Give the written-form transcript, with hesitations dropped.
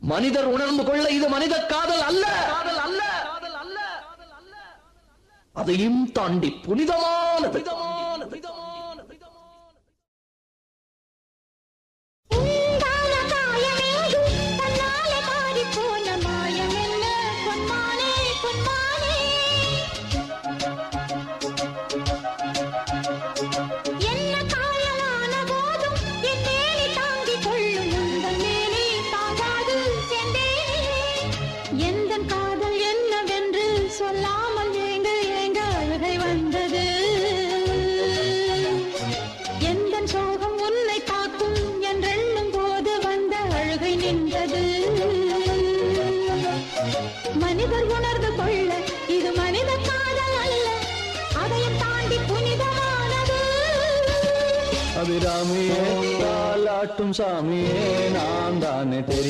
மனிதர் உணர்ந்து கொள்ள இது மனித காதல் அல்ல, அதையும் தாண்டி புனிதமானது. மனிதர் உணர்ந்து கொள்ள இது மனித காதல் அல்ல, அதையும் தாண்டி புனிதமானது. அபிராமியே தாலாட்டும் சாமியே நான் தானே தெரியும்.